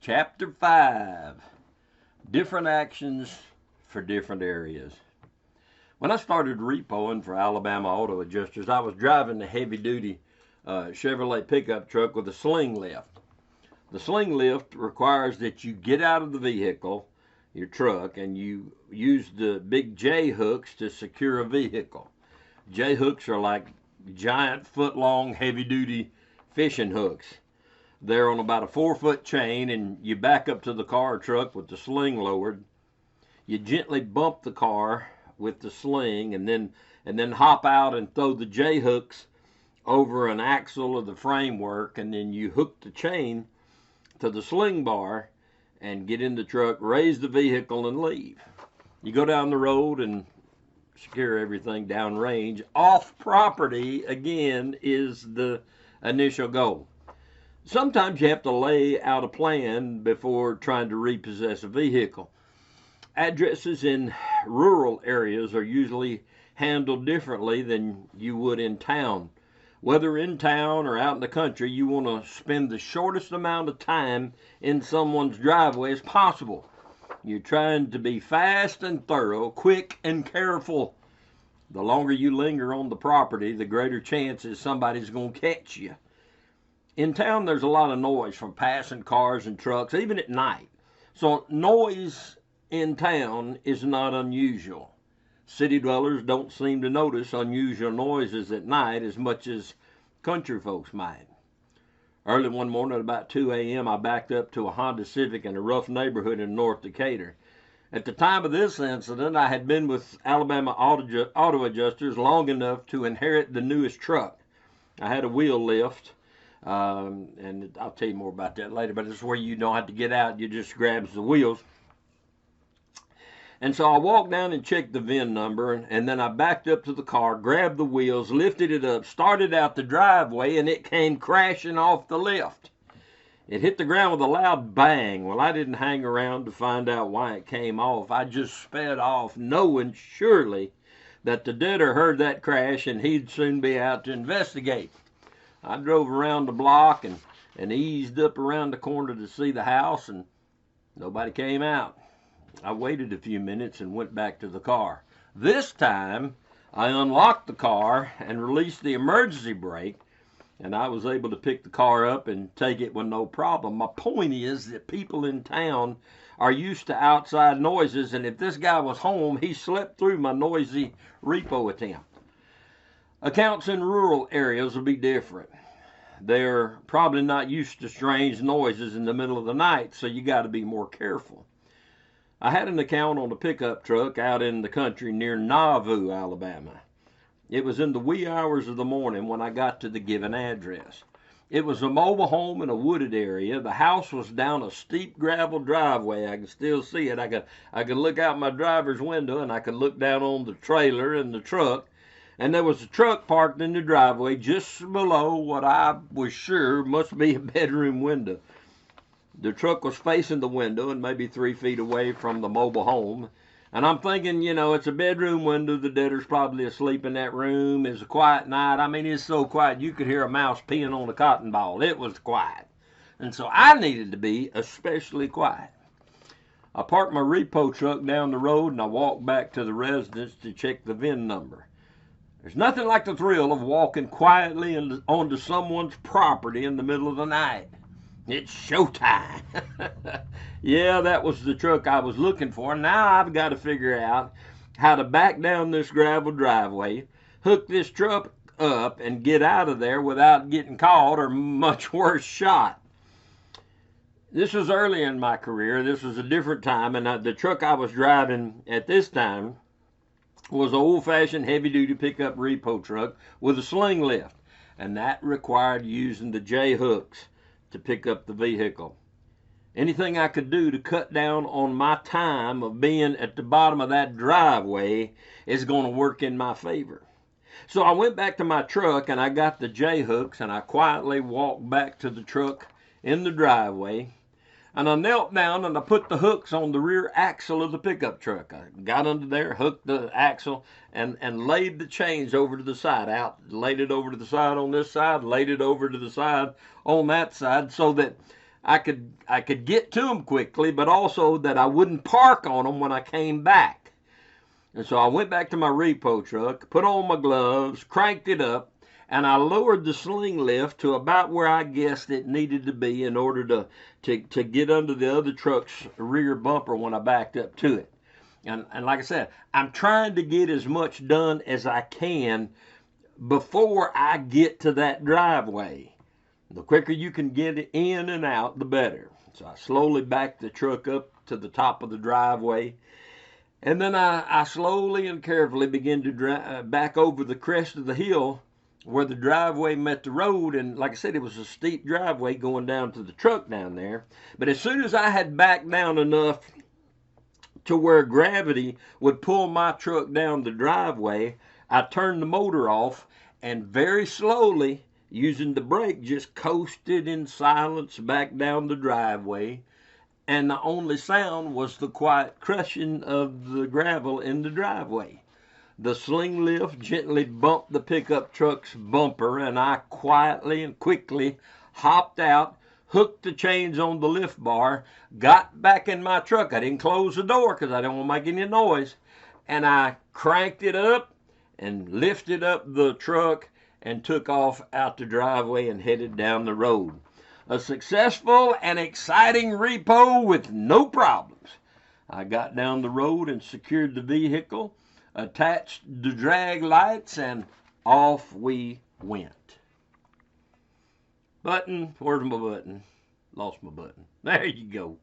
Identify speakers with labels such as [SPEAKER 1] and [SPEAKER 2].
[SPEAKER 1] Chapter 5, Different Actions for Different Areas. When I started repoing for Alabama Auto Adjusters, I was driving a heavy-duty Chevrolet pickup truck with a sling lift. The sling lift requires that you get out of the vehicle, your truck, and you use the big J hooks to secure a vehicle. J hooks are like giant foot-long heavy-duty fishing hooks. They're on about a 4-foot chain, and you back up to the car or truck with the sling lowered. You gently bump the car with the sling, and then hop out and throw the J hooks over an axle of the framework, and then you hook the chain to the sling bar and get in the truck, raise the vehicle, and leave. You go down the road and secure everything downrange. Off property, again, is the initial goal. Sometimes you have to lay out a plan before trying to repossess a vehicle. Addresses in rural areas are usually handled differently than you would in town. Whether in town or out in the country, you want to spend the shortest amount of time in someone's driveway as possible. You're trying to be fast and thorough, quick and careful. The longer you linger on the property, the greater chance is somebody's going to catch you. In town, there's a lot of noise from passing cars and trucks, even at night. So noise in town is not unusual. City dwellers don't seem to notice unusual noises at night as much as country folks might. Early one morning at about 2 a.m., I backed up to a Honda Civic in a rough neighborhood in North Decatur. At the time of this incident, I had been with Alabama Auto Adjusters long enough to inherit the newest truck. I had a wheel lift. And I'll tell you more about that later, but it's where you don't have to get out, you just grabs the wheels. And so I walked down and checked the VIN number, and then I backed up to the car, grabbed the wheels, lifted it up, started out the driveway, and it came crashing off the lift. It hit the ground with a loud bang. Well, I didn't hang around to find out why it came off. I just sped off, knowing surely that the debtor heard that crash and he'd soon be out to investigate. I drove around the block and eased up around the corner to see the house, and nobody came out. I waited a few minutes and went back to the car. This time, I unlocked the car and released the emergency brake, and I was able to pick the car up and take it with no problem. My point is that people in town are used to outside noises, and if this guy was home, he slept through my noisy repo attempt. Accounts in rural areas will be different. They're probably not used to strange noises in the middle of the night, so you got to be more careful. I had an account on a pickup truck out in the country near Nauvoo, Alabama. It was in the wee hours of the morning when I got to the given address. It was a mobile home in a wooded area. The house was down a steep gravel driveway. I can still see it. I could look out my driver's window, and I could look down on the trailer and the truck. And there was a truck parked in the driveway just below what I was sure must be a bedroom window. The truck was facing the window and maybe 3 feet away from the mobile home. And I'm thinking, it's a bedroom window. The debtor's probably asleep in that room. It's a quiet night. I mean, it's so quiet you could hear a mouse peeing on a cotton ball. It was quiet. And so I needed to be especially quiet. I parked my repo truck down the road and I walked back to the residence to check the VIN number. There's nothing like the thrill of walking quietly onto someone's property in the middle of the night. It's showtime. Yeah, that was the truck I was looking for. Now I've got to figure out how to back down this gravel driveway, hook this truck up, and get out of there without getting caught or much worse shot. This was early in my career. This was a different time, and the truck I was driving at this time was an old-fashioned heavy-duty pickup repo truck with a sling lift, and that required using the J hooks to pick up the vehicle. Anything I could do to cut down on my time of being at the bottom of that driveway is going to work in my favor. So I went back to my truck and I got the J hooks and I quietly walked back to the truck in the driveway. And I knelt down and I put the hooks on the rear axle of the pickup truck. I got under there, hooked the axle, and laid the chains over to the side. Laid it over to the side on this side, laid it over to the side on that side, so that I could get to them quickly, but also that I wouldn't park on them when I came back. And so I went back to my repo truck, put on my gloves, cranked it up, and I lowered the sling lift to about where I guessed it needed to be in order to get under the other truck's rear bumper when I backed up to it. And like I said, I'm trying to get as much done as I can before I get to that driveway. The quicker you can get it in and out, the better. So I slowly backed the truck up to the top of the driveway. And then I slowly and carefully began to back over the crest of the hill where the driveway met the road. And like I said, it was a steep driveway going down to the truck down there. But as soon as I had backed down enough to where gravity would pull my truck down the driveway, I turned the motor off and very slowly, using the brake, just coasted in silence back down the driveway. And the only sound was the quiet crushing of the gravel in the driveway. The sling lift gently bumped the pickup truck's bumper, and I quietly and quickly hopped out, hooked the chains on the lift bar, got back in my truck. I didn't close the door because I didn't want to make any noise. And I cranked it up and lifted up the truck and took off out the driveway and headed down the road. A successful and exciting repo with no problems. I got down the road and secured the vehicle, attached the drag lights, and off we went. Button, where's my button? Lost my button. There you go.